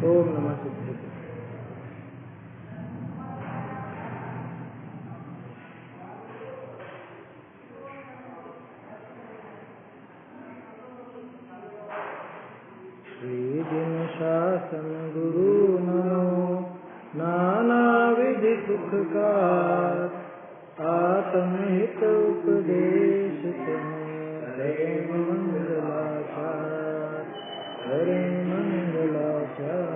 ओम नमः सिद्धे। श्री जिन शासन गुरु नमो नाना विधि सुखकार आत्महित उपदेश हरे मंगलाचार हरे मंगलाचार।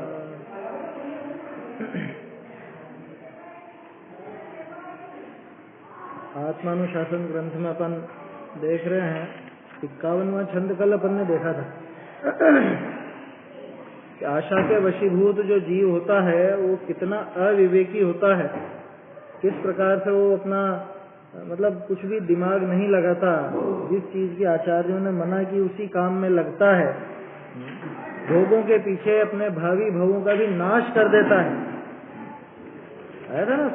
आत्मानुशासन ग्रंथ में अपन देख रहे हैं 51वां छंद कल अपन ने देखा था कि आशा के वशीभूत जो जीव होता है वो कितना अविवेकी होता है, किस प्रकार से वो अपना मतलब कुछ भी दिमाग नहीं लगाता, जिस चीज की आचार्यों ने मना की उसी काम में लगता है, भोगों के पीछे अपने भावी भवों का भी नाश कर देता है। आया था ना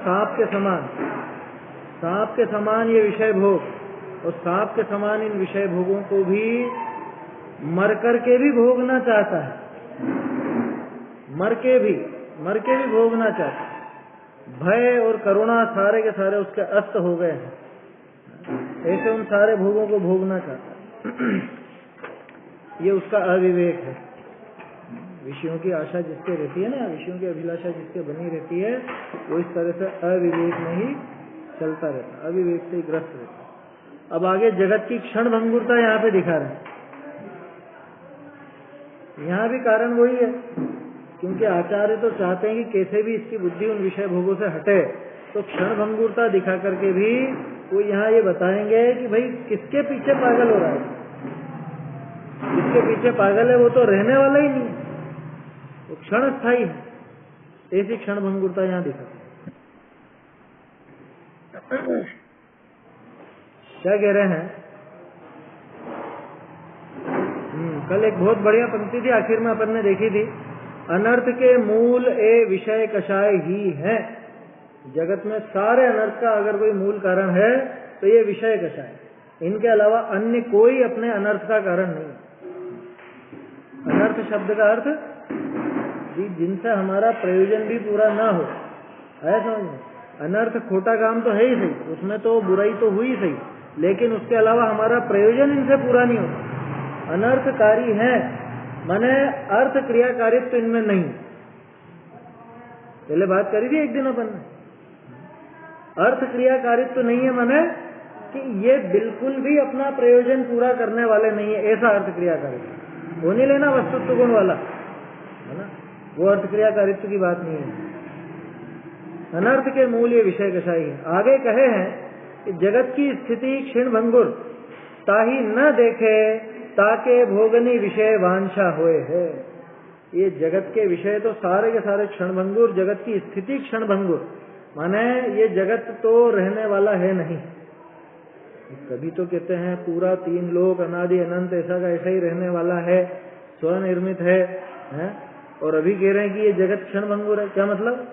सांप के समान ये विषय भोग, और सांप के समान इन विषय भोगों को भी मर करके भी भोगना चाहता है, मर के भी भोगना चाहता है। भय और करुणा सारे के सारे उसके अस्त हो गए हैं, ऐसे उन सारे भोगों को भोगना चाहता है। ये उसका अविवेक है। विषयों की आशा जिसके रहती है ना, विषयों की अभिलाषा जिसके बनी रहती है, वो इस तरह से अविवेक में ही चलता रहता है, अविवेक से ही ग्रस्त रहता है। अब आगे जगत की क्षण भंगुरता यहाँ पे दिखा रहे हैं। यहाँ भी कारण वही है, क्योंकि आचार्य तो चाहते हैं कि कैसे भी इसकी बुद्धि उन विषय भोगों से हटे, तो क्षण भंगुरता दिखा करके भी वो यहाँ ये बताएंगे कि भाई किसके पीछे पागल हो रहा है, जिसके पीछे पागल है वो तो रहने वाला ही नहीं है, वो क्षण स्थायी है। ऐसी क्षण भंगुरता यहाँ दिखा। क्या कह रहे हैं? कल एक बहुत बढ़िया पंक्ति थी, आखिर में अपन ने देखी थी, अनर्थ के मूल ए विषय कषाय ही है। जगत में सारे अनर्थ का अगर कोई मूल कारण है तो ये विषय कषाय, इनके अलावा अन्य कोई अपने अनर्थ का कारण नहीं। अनर्थ शब्द का अर्थ जिनसे हमारा प्रयोजन भी पूरा ना हो, है समझ में? अनर्थ खोटा काम तो है ही सही, उसमें तो बुराई तो हुई सही, लेकिन उसके अलावा हमारा प्रयोजन इनसे पूरा नहीं होता। अनर्थकारी है माने अर्थ क्रियाकारित्व तो इनमें नहीं। पहले बात करी थी एक दिन अपन ने, अर्थ क्रियाकारित्व तो नहीं है माने कि ये बिल्कुल भी अपना प्रयोजन पूरा करने वाले नहीं है, ऐसा अर्थ क्रियाकारित्व। वो नहीं लेना वस्तुत्व गुण वाला, है ना, वो अर्थ क्रियाकारित्व की बात नहीं है। अनर्थ के मूल ये विषय कषाय है। आगे कहे हैं कि जगत की स्थिति क्षीण भंगुर ताही न देखे ताके भोगनी विषय वांछा होए है। ये जगत के विषय तो सारे के सारे क्षण भंगुर, जगत की स्थिति क्षण भंगुर, माने ये जगत तो रहने वाला है नहीं। कभी तो कहते हैं पूरा 3 लोक अनादि अनंत ऐसा का ऐसा ही रहने वाला है, स्वनिर्मित है? और अभी कह रहे हैं कि ये जगत क्षण भंगुर है। क्या मतलब?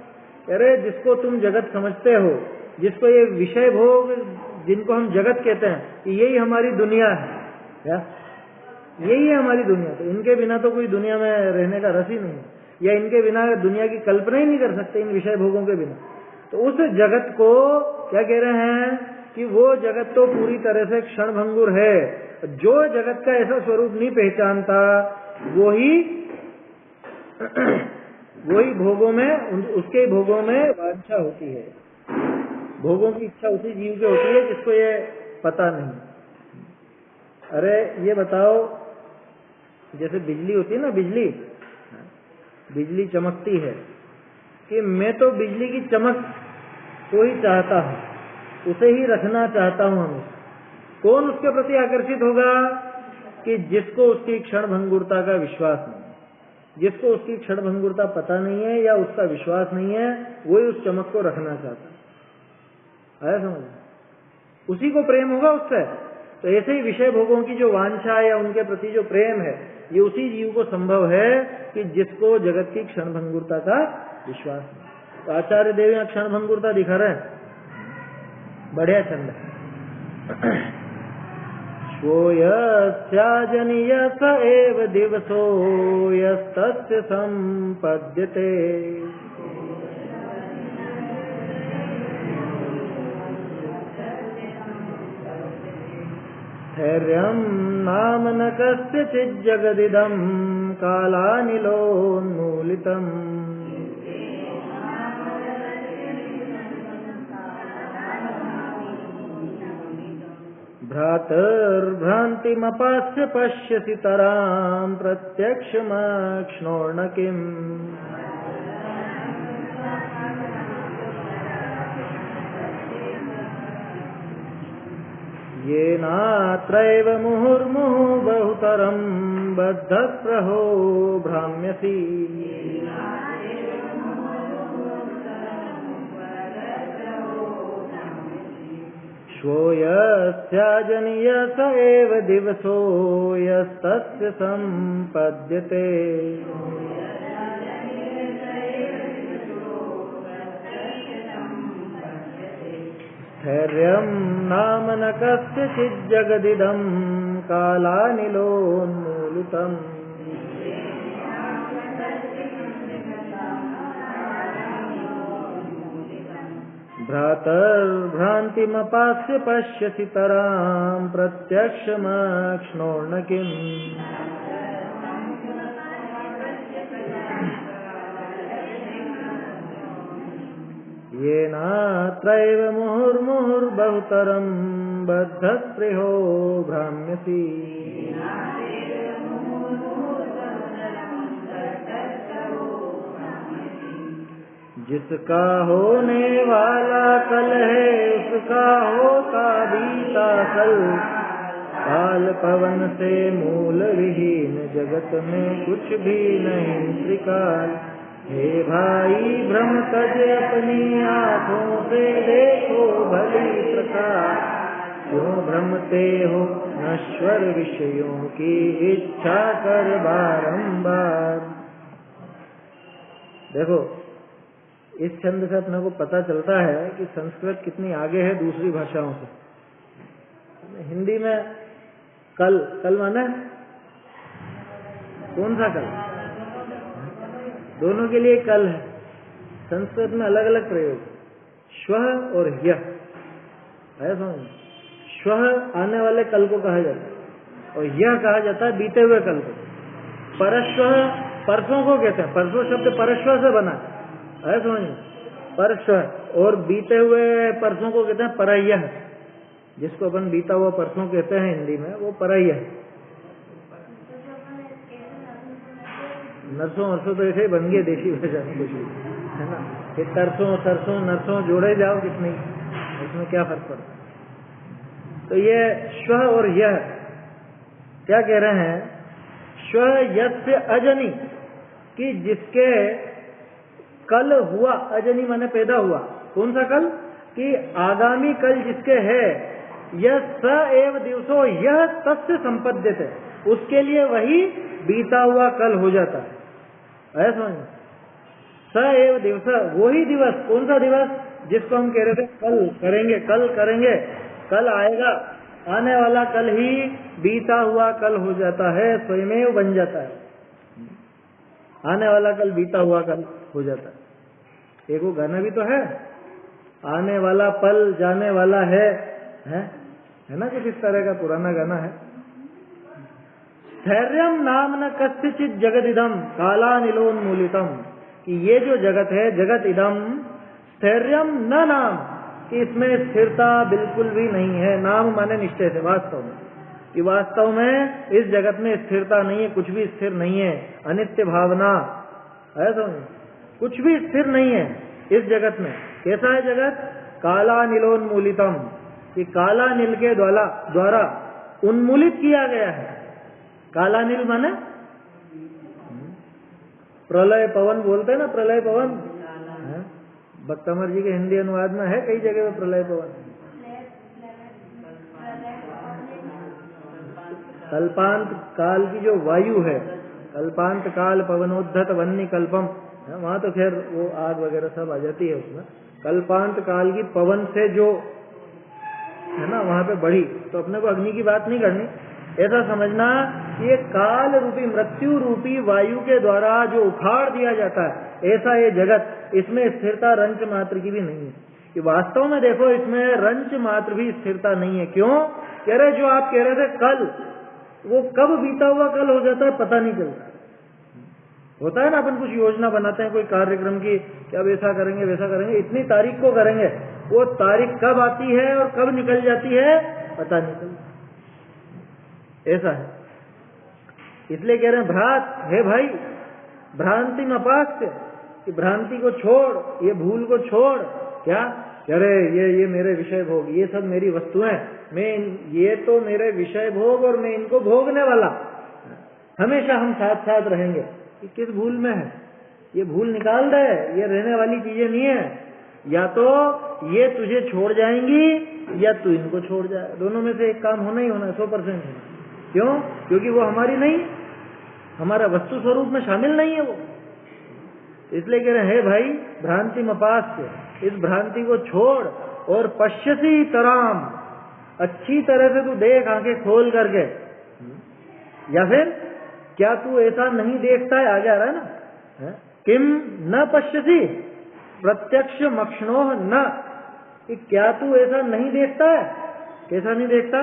अरे जिसको तुम जगत समझते हो, जिसको ये विषय भोग जिनको हम जगत कहते हैं, यही हमारी दुनिया है, क्या यही है हमारी दुनिया? तो इनके बिना तो कोई दुनिया में रहने का रस ही नहीं है, या इनके बिना दुनिया की कल्पना ही नहीं कर सकते, इन विषय भोगों के बिना। तो उस जगत को क्या कह रहे हैं कि वो जगत तो पूरी तरह से क्षण भंगुर है। जो जगत का ऐसा स्वरूप नहीं पहचानता वही भोगों में, उसके भोगों में वांछा होती है। भोगों की इच्छा उसी जीव के होती है जिसको ये पता नहीं। अरे ये बताओ, जैसे बिजली होती है ना, बिजली चमकती है, कि मैं तो बिजली की चमक को ही चाहता हूं, उसे ही रखना चाहता हूं हमेशा। कौन उसके प्रति आकर्षित होगा? कि जिसको उसकी क्षण भंगुरता का विश्वास नहीं है, जिसको उसकी क्षण भंगुरता पता नहीं है या उसका विश्वास नहीं है, वही उस चमक को रखना चाहता है। आया समझ? उसी को प्रेम होगा उससे। तो ऐसे ही विषय भोगों की जो वांछा या उनके प्रति जो प्रेम है, ये उसी जीव को संभव है कि जिसको जगत की क्षण भंगुरता का विश्वास नहीं। तो आचार्य देव यहाँ क्षण भंगुरता दिखा रहे हैं, बढ़िया छंद है। श्वोयस्याजनीय स एव दिवसो यस्तस्य सम्पद्यते। स्थैर्यं नाम न कस्यचिज्जगदिदं कालानिलोन्मूलितम्। भ्रातर्भ्रान्तिमपास्य पश्यसि तरां प्रत्यक्षमक्ष्णोर्न किम्। येनात्रैव मुहुर्मुहुः बहुतरं बद्धप्रहो भ्राम्यसि। श्वोयस्याजनीय स एव दिवसो यस्तस्य सम्पद्यते। स्थैर्यं नाम न कस्यचिज्जगदिदं कालानिलोन्मूलितम्। भ्रातर्भ्रान्तिमपास्य पश्यसि तरां प्रत्यक्षमक्ष्णोर्न किम्। येनात्रैव मुहुर्मुहुर्बहुतरं बद्धस्पृहो भ्राम्यसि। जिसका होने वाला कल है उसका होता बीता कल। काल पवन से मूल विहीन जगत में कुछ भी नहीं त्रिकाल। हे भाई भ्रम तज अपनी आँखों से देखो भली प्रकार। क्यों भ्रमते हो नश्वर विषयों की इच्छा कर बारंबार। देखो इस छंद से अपने को पता चलता है कि संस्कृत कितनी आगे है दूसरी भाषाओं से। हिंदी में कल, कल माने कौन सा कल? दोनों के लिए कल है। संस्कृत में अलग अलग प्रयोग, श्वः और ह्यः है। समझ, श्वः आने वाले कल को कहा जाता है और यह कहा जाता है बीते हुए कल को। परश्वः परसों को कहते हैं, परसों शब्द परश्वः से बना है समझ। परश्वः और बीते हुए परसों को कहते हैं परह्यः। जिसको अपन बीता हुआ परसों कहते हैं हिंदी में, वो परह्यः। नरसों वर्षों तो ऐसे ही बन गए देशी भाषा में कुछ भी, है ना। ये तरसों सरसों नरसों जोड़े जाओ कितनी, उसमें क्या फर्क पड़ता है। तो ये श्वः और यह क्या कह रहे हैं? श्वः यस्य अजनी, कि जिसके कल हुआ, अजनी माने पैदा हुआ। कौन सा कल? कि आगामी कल जिसके है। यह स एव दिवसो यह तस्य संपद्यते, उसके लिए वही बीता हुआ कल हो जाता है। ऐसा स एव दिवस, वही दिवस। कौन सा दिवस? जिसको हम कह रहे थे कल करेंगे, कल करेंगे, कल आएगा। आने वाला कल ही बीता हुआ कल हो जाता है, स्वयमेव बन जाता है। आने वाला कल बीता हुआ कल हो जाता है। एक वो गाना भी तो है, आने वाला पल जाने वाला है ना, कुछ इस तरह का पुराना गाना है। स्थैर्यम नाम न कस्यचित् जगदिदम कालानिलोन्मूलितम, कि ये जो जगत है, जगत इदम स्थैर्यम न नाम, कि इसमें स्थिरता बिल्कुल भी नहीं है। नाम माने निश्चय से, वास्तव में, कि वास्तव में इस जगत में स्थिरता नहीं है, कुछ भी स्थिर नहीं है। अनित्य भावना है, समझ, कुछ भी स्थिर नहीं है इस जगत में। कैसा है जगत? कालानिलोन्मूलितम, कि काला नील के द्वारा उन्मूलित किया गया है। काला नील माने प्रलय पवन बोलते हैं ना, प्रलय पवन। भक्तमर जी के हिंदी अनुवाद में है कई जगह में प्रलय पवन। कल्पांत काल की जो वायु है, कल्पांत काल पवनोद्धत वन्य कल्पम, वहां तो खैर वो आग वगैरह सब आ जाती है उसमें। कल्पांत काल की पवन से जो है ना, वहां पे बढ़ी तो अपने को अग्नि की बात नहीं करनी। ऐसा समझना कि ये काल रूपी मृत्यु रूपी वायु के द्वारा जो उखाड़ दिया जाता है, ऐसा ये जगत, इसमें स्थिरता रंच मात्र की भी नहीं है। कि वास्तव में देखो इसमें रंच मात्र भी स्थिरता नहीं है। क्यों? कह रहे जो आप कह रहे थे कल, वो कब बीता हुआ कल हो जाता है पता नहीं चलता। होता है ना, अपन कुछ योजना बनाते हैं कोई कार्यक्रम की कि अब ऐसा करेंगे वैसा करेंगे, इतनी तारीख को करेंगे, वो तारीख कब आती है और कब निकल जाती है पता नहीं चलता। ऐसा है। इसलिए कह रहे हैं भ्रात, हे भाई, भ्रांति में अपास्य, कि भ्रांति को छोड़, ये भूल को छोड़। क्या कह रहे? ये मेरे विषय भोग, ये सब मेरी वस्तुएं, ये तो मेरे विषय भोग और मैं इनको भोगने वाला, हमेशा हम साथ साथ रहेंगे। कि किस भूल में है? ये भूल निकाल दे, ये रहने वाली चीजें नहीं है। या तो ये तुझे छोड़ जाएंगी या तू इनको छोड़ जाए, दोनों में से एक काम होना ही होना, 100% होना। क्यों? क्योंकि वो हमारी नहीं, हमारा वस्तु स्वरूप में शामिल नहीं है वो। इसलिए कह रहे हैं भाई भ्रांति मपास्य, इस भ्रांति को छोड़ और पश्यसी तराम, अच्छी तरह से तू देख आंखें खोल करके। या फिर क्या तू ऐसा नहीं देखता है? आगे आ रहा है ना, किम न पश्यसी प्रत्यक्ष मक्षणोह न, कि क्या तू ऐसा नहीं देखता है? कैसा नहीं देखता?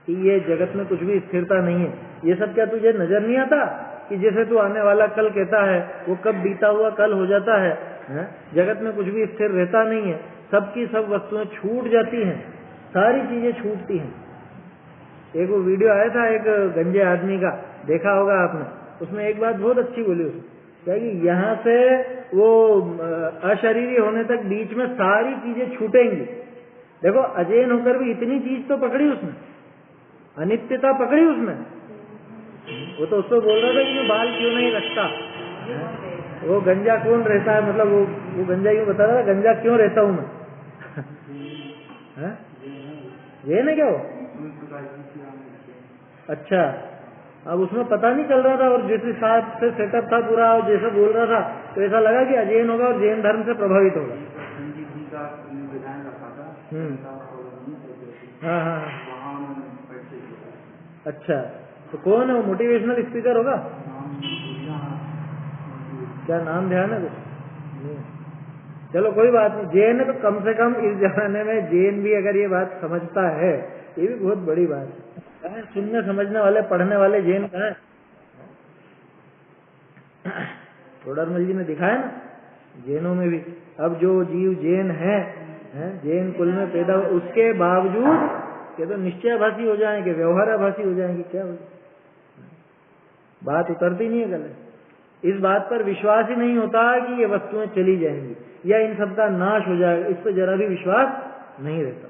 कि ये जगत में कुछ भी स्थिरता नहीं है। ये सब क्या तुझे नजर नहीं आता कि जैसे तू आने वाला कल कहता है वो कब बीता हुआ कल हो जाता है? जगत में कुछ भी स्थिर रहता नहीं है, सबकी सब वस्तुएं छूट जाती हैं, सारी चीजें छूटती हैं। एक वो वीडियो आया था एक गंजे आदमी का, देखा होगा आपने। उसमें एक बात बहुत अच्छी बोली उसने, क्या कि यहाँ से वो अशरीरी होने तक बीच में सारी चीजें छूटेंगी। देखो अजैन होकर भी इतनी चीज तो पकड़ी उसने, अनित्यता पकड़ी उसमें। वो तो उसको बोल रहा था कि मैं बाल क्यों नहीं रखता, वो गंजा कौन रहता है, मतलब वो गंजा यूं बता रहा था, गंजा क्यों रहता हूं मैं। ये ना क्या हो? अच्छा, अब उसमें पता नहीं चल रहा था, और जिस हिसाब से सेटअप था पूरा और जैसा बोल रहा था, तो ऐसा लगा कि अजैन होगा और जैन धर्म से प्रभावित होगा। हाँ हाँ। अच्छा, तो कौन है वो? मोटिवेशनल स्पीकर होगा? क्या नाम ध्यान है कुछ? चलो कोई बात नहीं। जैन है तो कम से कम इस जमाने में जैन भी अगर ये बात समझता है, ये भी बहुत बड़ी बात है। सुनने समझने वाले पढ़ने वाले जैन कहाँ है? तोडरमल जी ने दिखाया ना, जैनों में भी अब जो जीव जैन है, जैन कुल में पैदा हुआ, उसके बावजूद ये तो निश्चयभाषी हो जाएंगे, व्यवहाराभाषी हो जाएंगे, क्या हो जाएंगे? बात उतरती नहीं है गले। इस बात पर विश्वास ही नहीं होता कि ये वस्तुएं चली जाएंगी या इन सब का नाश हो जाएगा, इस पर जरा भी विश्वास नहीं रहता।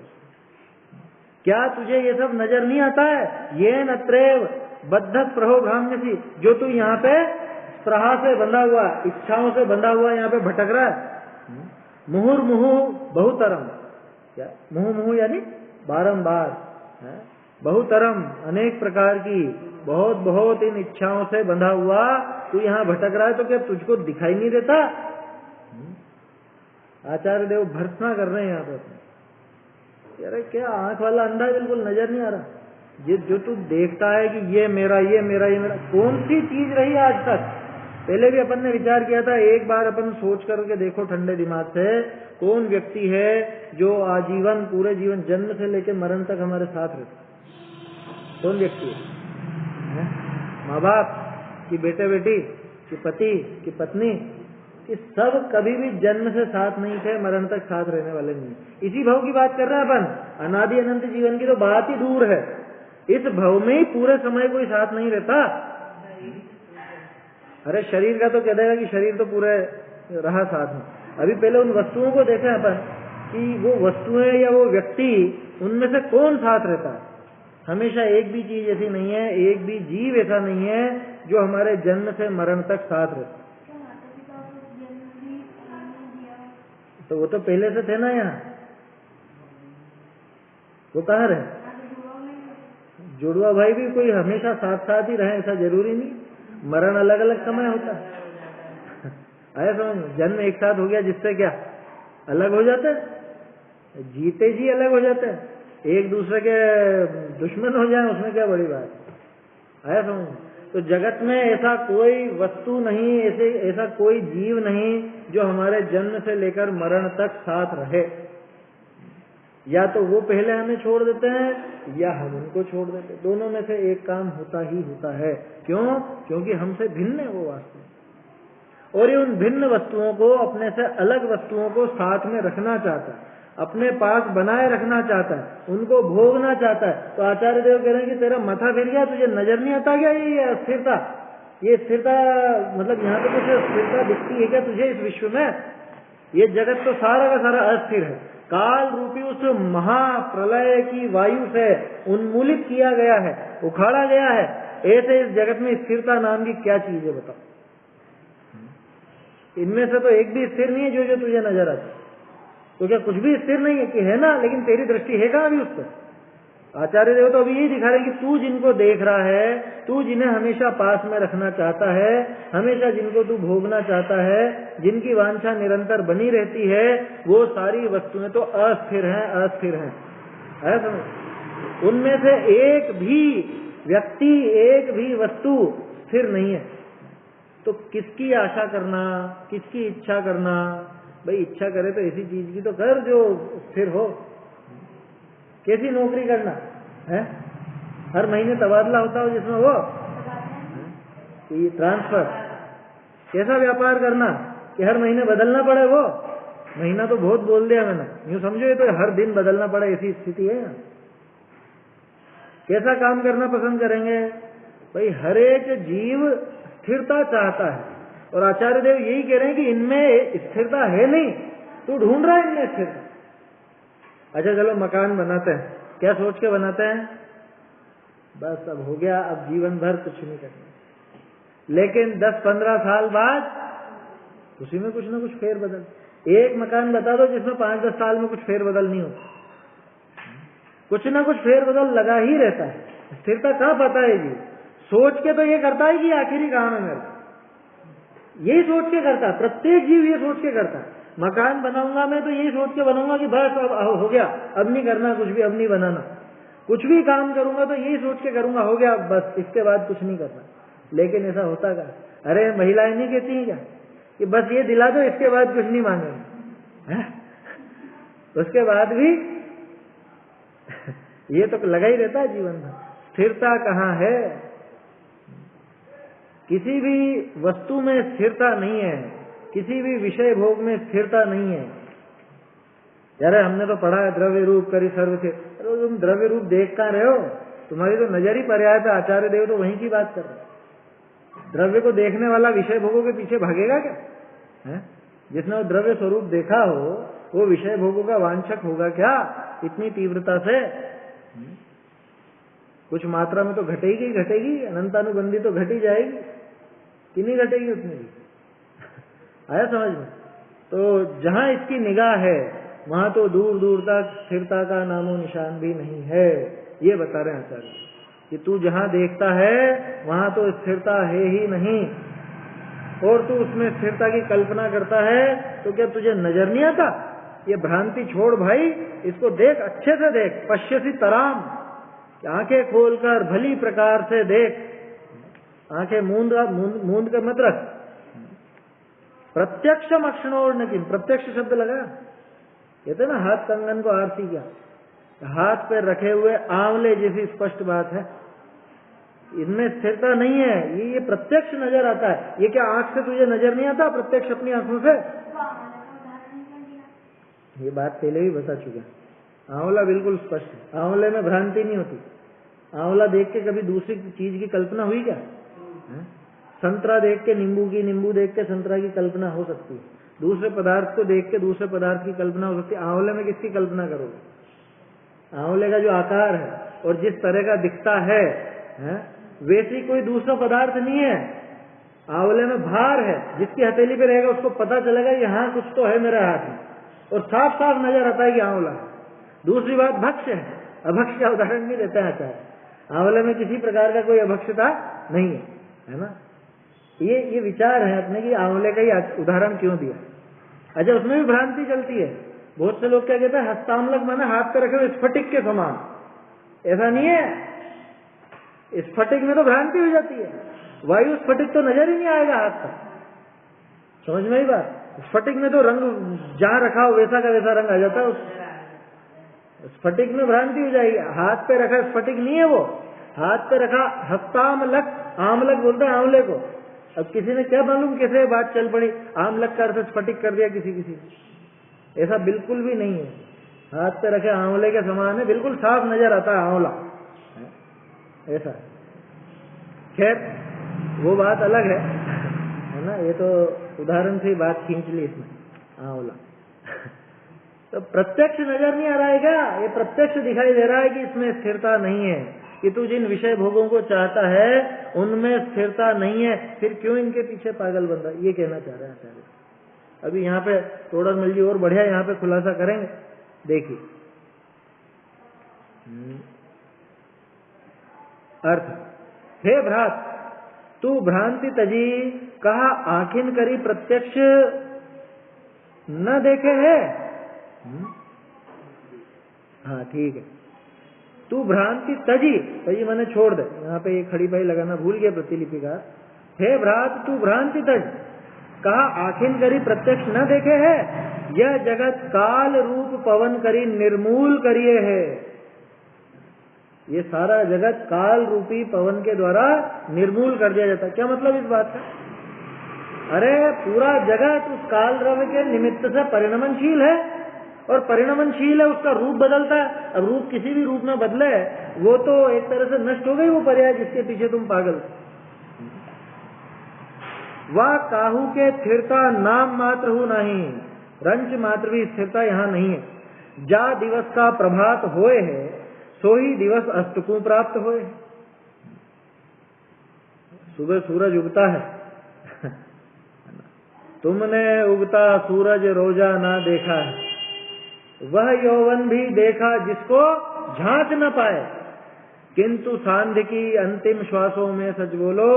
क्या तुझे ये सब नजर नहीं आता है? ये नत्रेव बद्ध प्रहो भ्राम्यसी, जो तू यहाँ पे स्प्रहा से बंधा हुआ, इच्छाओं से बंधा हुआ यहाँ पे भटक रहा है। मुहुर्मुहु बहुतरम, क्या मुहुर्मुहु यानी बारंबार, बहुतरम अनेक प्रकार की, बहुत बहुत इन इच्छाओं से बंधा हुआ तू यहाँ भटक रहा है, तो क्या तुझको दिखाई नहीं देता? आचार्य देव भर्त्सना कर रहे हैं यहाँ पर। अरे क्या आंख वाला अंधा, बिल्कुल नजर नहीं आ रहा। ये जो तू देखता है कि ये मेरा, ये मेरा, ये मेरा, कौन सी चीज रही आज तक? पहले भी अपन ने विचार किया था, एक बार अपन सोच करके देखो ठंडे दिमाग से, कौन व्यक्ति है जो आजीवन, पूरे जीवन, जन्म से लेकर मरण तक हमारे साथ रहता? कौन व्यक्ति है? माँ बाप की बेटे बेटी की पति की पत्नी, कि सब कभी भी जन्म से साथ नहीं थे, मरण तक साथ रहने वाले नहीं। इसी भव की बात कर रहे हैं अपन। अनादि अनंत जीवन की तो बात ही दूर है, इस भव में ही पूरे समय कोई साथ नहीं रहता। अरे शरीर का तो कह देगा कि शरीर तो पूरे रहा साथ में। अभी पहले उन वस्तुओं को देखें अपन कि वो वस्तुएं या वो व्यक्ति, उनमें से कौन साथ रहता है? हमेशा एक भी चीज ऐसी नहीं है, एक भी जीव ऐसा नहीं है जो हमारे जन्म से मरण तक साथ रहता। तो वो तो पहले से थे ना यहाँ, वो कहाँ रहे? जुड़वा भाई भी कोई हमेशा साथ साथ ही रहे ऐसा जरूरी नहीं, मरण अलग अलग समय होता है। आया समझ? जन्म एक साथ हो गया जिससे क्या अलग हो जाते हैं, जीते जी अलग हो जाते हैं। एक दूसरे के दुश्मन हो जाए उसमें क्या बड़ी बात है समझ। तो जगत में ऐसा कोई वस्तु नहीं, ऐसा कोई जीव नहीं जो हमारे जन्म से लेकर मरण तक साथ रहे। या तो वो पहले हमें छोड़ देते हैं या हम उनको छोड़ देते हैं, दोनों में से एक काम होता ही होता है। क्यों? क्योंकि हमसे भिन्न है वो वास्तव, और ये उन भिन्न वस्तुओं को, अपने से अलग वस्तुओं को साथ में रखना चाहता है, अपने पास बनाए रखना चाहता है, उनको भोगना चाहता है। तो आचार्य देव कह रहे हैं कि तेरा माथा फिर गया, तुझे नजर नहीं आता क्या ये अस्थिरता? ये स्थिरता मतलब यहाँ पे कुछ स्थिरता दिखती है क्या तुझे इस विश्व में? ये जगत तो सारा का सारा अस्थिर है, काल रूपी उस महाप्रलय की वायु से उन्मूलित किया गया है, उखाड़ा गया है। ऐसे इस जगत में स्थिरता नाम की क्या चीज है बताओ? इनमें से तो एक भी स्थिर नहीं है जो जो तुझे नजर आता। तो क्या कुछ भी स्थिर नहीं है कि है ना, लेकिन तेरी दृष्टि है कहाँ अभी उस पर? आचार्य देव तो अभी यही दिखा रहे हैं कि तू जिनको देख रहा है, तू जिन्हें हमेशा पास में रखना चाहता है, हमेशा जिनको तू भोगना चाहता है, जिनकी वांछा निरंतर बनी रहती है, वो सारी वस्तुएं तो अस्थिर हैं, अस्थिर हैं, है समझ। उनमें से एक भी व्यक्ति, एक भी वस्तु स्थिर नहीं है। तो किसकी आशा करना, किसकी इच्छा करना? भाई इच्छा करे तो ऐसी चीज की तो कर जो स्थिर हो। कैसी नौकरी करना है? हर महीने तबादला होता हो जिसमें वो ये ट्रांसफर। कैसा व्यापार करना कि हर महीने बदलना पड़े? वो महीना तो बहुत बोल दिया मैंने, यूं समझो ये तो हर दिन बदलना पड़े, ऐसी स्थिति है। कैसा काम करना पसंद करेंगे? भाई हर एक जीव स्थिरता चाहता है, और आचार्य देव यही कह रहे हैं कि इनमें स्थिरता है नहीं, तू ढूंढ रहा है इनमें स्थिरता। अच्छा चलो मकान बनाते हैं, क्या सोच के बनाते हैं? बस अब हो गया, अब जीवन भर कुछ नहीं करना। लेकिन 10-15 साल बाद उसी में कुछ ना कुछ फेरबदल। एक मकान बता दो जिसमें 5-10 साल में कुछ फेरबदल नहीं होता। कुछ ना कुछ फेरबदल लगा ही रहता है। स्थिरता कहाँ पाता है जी? सोच के तो ये करता है कि आखिरी काम है मेरा, यही सोच के करता है। प्रत्येक जीव ये सोच के करता है, मकान बनाऊंगा मैं तो यही सोच के बनाऊंगा कि बस अब हो गया, अब नहीं करना कुछ भी, अब नहीं बनाना। कुछ भी काम करूंगा तो यही सोच के करूंगा, हो गया बस, इसके बाद कुछ नहीं करना। लेकिन ऐसा होता क्या? अरे महिलाएं नहीं कहती हैं क्या कि बस ये दिला दो, इसके बाद कुछ नहीं मांगेंगे? उसके बाद भी ये तो लगा ही रहता है जीवन में। स्थिरता कहाँ है? किसी भी वस्तु में स्थिरता नहीं है, किसी भी विषय भोग में स्थिरता नहीं है। यार हमने तो पढ़ा है द्रव्य रूप करी सर्व से, तुम द्रव्य रूप देख कहाँ रहे हो? तुम्हारी तो नजर ही पर्याय पे। आचार्य देव तो वहीं की बात कर रहे। द्रव्य को देखने वाला विषय भोगों के पीछे भागेगा क्या है? जिसने वो द्रव्य स्वरूप देखा हो वो विषय भोगों का वांछक होगा क्या इतनी तीव्रता से? कुछ मात्रा में तो घटेगी घटेगी, अनंतानुबंधी तो घटी जाएगी कि नहीं घटेगी उतनी भी। आया समझ में? तो जहां इसकी निगाह है वहां तो दूर दूर तक स्थिरता का नामो निशान भी नहीं है। ये बता रहे हैं आचार्य कि तू जहां देखता है वहां तो स्थिरता है ही नहीं, और तू उसमें स्थिरता की कल्पना करता है। तो क्या तुझे नजर नहीं आता? ये भ्रांति छोड़ भाई, इसको देख, अच्छे से देख। पश्यसी तराम, आंखें खोलकर भली प्रकार से देख। आंखें मूंद कर मत रख। प्रत्यक्ष अक्षणोर न किम, प्रत्यक्ष शब्द लगा। कहते ना हाथ कंगन को आरती क्या, हाथ पे रखे हुए आंवले जैसी स्पष्ट बात है। इनमें स्थिरता नहीं है, ये प्रत्यक्ष नजर आता है। ये क्या आंख से तुझे नजर नहीं आता प्रत्यक्ष अपनी आंखों से? ये बात पहले ही बता चुका। आंवला बिल्कुल स्पष्ट है, आंवले में भ्रांति नहीं होती। आंवला देख के कभी दूसरी चीज की कल्पना हुई क्या? संतरा देख के नींबू की, नींबू देख के संतरा की कल्पना हो सकती है। दूसरे पदार्थ को देख के दूसरे पदार्थ की कल्पना हो सकती है। आंवले में किसकी कल्पना करोगे? आंवले का जो आकार है और जिस तरह का दिखता है, वैसी कोई दूसरा पदार्थ नहीं है। आंवले में भार है, जिसकी हथेली पे रहेगा उसको पता चलेगा यहाँ कुछ तो है मेरे हाथ में, और साफ साफ नजर आता है कि आंवला है। दूसरी बात भक्ष्य है, अभक्ष्य का उदाहरण नहीं देता है आचार्य। आंवले में किसी प्रकार का कोई अभक्षता नहीं है ना। ये विचार है अपने कि आंवले का ही उदाहरण क्यों दिया। अच्छा उसमें भी भ्रांति चलती है। बहुत से लोग क्या कहते हैं, हस्तामलक माने हाथ पे रखे हुए स्फटिक के समान। ऐसा नहीं है, स्फटिक में तो भ्रांति हो जाती है, वायु स्फटिक तो नजर ही नहीं आएगा हाथ पर। समझ में ही बात, स्फटिक में तो रंग जहां रखा हो वैसा का वैसा रंग आ जाता है, स्फटिक में भ्रांति हो जाएगी। हाथ पे रखा स्फटिक नहीं है वो, हाथ पे रखा हस्तामलक, आमलक बोलते हैं आंवले को। अब किसी ने क्या मालूम कैसे बात चल पड़ी, आमलक का अर्थ स्फटिक कर दिया किसी ने। ऐसा बिल्कुल भी नहीं है, हाथ पे रखे आंवले के समान है, बिल्कुल साफ नजर आता है आंवला, ऐसा। खैर वो बात अलग है ना, ये तो उदाहरण से ही बात खींच ली इसमें, आंवला। तो प्रत्यक्ष नजर नहीं आ रहा है क्या, ये प्रत्यक्ष दिखाई दे रहा है कि इसमें स्थिरता नहीं है, कि तू जिन विषय भोगों को चाहता है उनमें स्थिरता नहीं है, फिर क्यों इनके पीछे पागल बन रहा है, ये कहना चाह रहे हैं आचार्य। अभी यहाँ पे थोड़ा मिल और बढ़िया यहाँ पे खुलासा करेंगे, देखिए। अर्थ, हे भ्रात तू भ्रांति तजी, कहा आखिन करी प्रत्यक्ष न देखे है। हाँ ठीक है, तू भ्रांति तजी, तजी मैंने छोड़ दे, यहाँ पे ये खड़ी पाई लगाना भूल गया प्रतिलिपिकार। हे भ्रात तू भ्रांति तज, कहा आखिन करी प्रत्यक्ष न देखे है, यह जगत काल रूप पवन करी निर्मूल करिए है। ये सारा जगत काल रूपी पवन के द्वारा निर्मूल कर दिया जाता है। क्या मतलब इस बात का? अरे पूरा जगत उस काल द्रव्य के निमित्त से परिणमनशील है, और परिणमनशील है, उसका रूप बदलता है। अब रूप किसी भी रूप में बदले वो तो एक तरह से नष्ट हो गई वो पर्याय जिसके पीछे तुम पागल। वह काहू के स्थिरता नाम मात्र हो नहीं, रंच मात्र भी स्थिरता यहाँ नहीं है। जा दिवस का प्रभात होए है, सो ही दिवस अस्त को प्राप्त होए। सुबह सूरज उगता है तुमने उगता सूरज रोजा ना देखा है, वह यौवन भी देखा जिसको झांक न पाए, किंतु सांध्य की अंतिम श्वासों में सच बोलो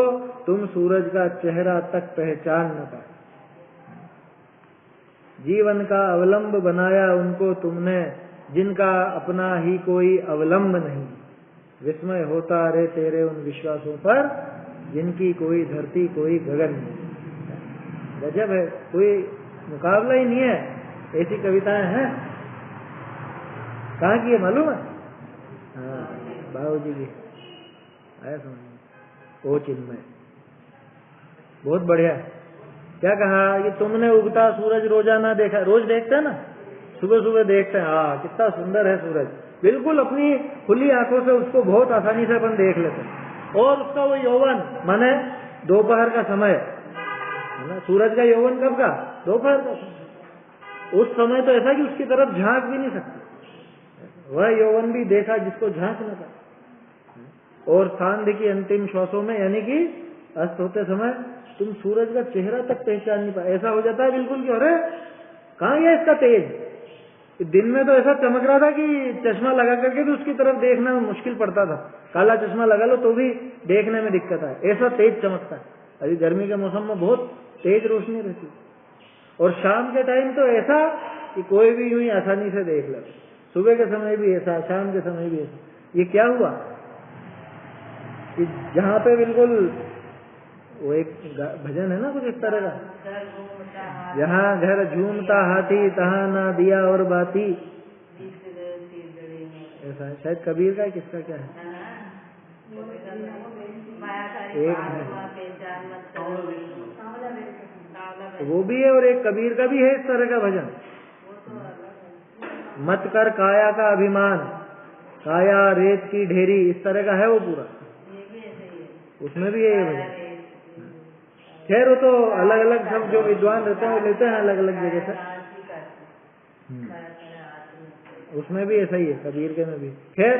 तुम सूरज का चेहरा तक पहचान न पाए। जीवन का अवलंब बनाया उनको तुमने, जिनका अपना ही कोई अवलंब नहीं। विस्मय होता रे तेरे उन विश्वासों पर, जिनकी कोई धरती कोई गगन नहीं। गजब है, कोई मुकाबला ही नहीं है, ऐसी कविताएं हैं। कहाँ की है मालूम है? हाँ बाबू जी की आया समझ। ओ चिन्मय, बहुत बढ़िया। क्या कहा कि तुमने उगता सूरज रोजा ना देखा। रोज देखते हैं ना, सुबह सुबह देखते हैं, हाँ कितना सुंदर है सूरज, बिल्कुल अपनी खुली आंखों से उसको बहुत आसानी से अपन देख लेते हैं। और उसका वो यौवन माने दोपहर का समय है ना, सूरज का यौवन कब का? दोपहर का। उस समय तो ऐसा कि उसकी तरफ झांक भी नहीं सकते, वह यौवन भी देखा जिसको झांक न पाए। और सांध्य की अंतिम श्वासों में यानी कि अस्त होते समय तुम सूरज का चेहरा तक पहचान नहीं पाए। ऐसा हो जाता है बिल्कुल कि अरे कहाँ गया इसका तेज। दिन में तो ऐसा चमक रहा था कि चश्मा लगा करके भी उसकी तरफ देखना मुश्किल पड़ता था, काला चश्मा लगा लो तो भी देखने में दिक्कत है, ऐसा तेज चमकता है। अभी गर्मी के मौसम में बहुत तेज रोशनी रहती है, और शाम के टाइम तो ऐसा कि कोई भी यूं ही आसानी से देख ले। सुबह के समय भी ऐसा, शाम के समय भी ऐसा। ये क्या हुआ कि जहाँ पे बिल्कुल वो एक भजन है ना कुछ इस तरह का, जहाँ घर झूमता हाथी तहाँ ना दिया और बाती, ऐसा है शायद कबीर का, किसका क्या है? एक वो भी है और एक कबीर का भी है इस तरह का भजन। मत कर काया का अभिमान, काया रेत की ढेरी, इस तरह का है वो पूरा, उसमें भी है ये भजन। खैर वो तो अलग अलग सब जो विद्वान रहते हैं वो लेते हैं अलग अलग जगह से, उसमें भी ऐसा ही है, कबीर के में भी। खैर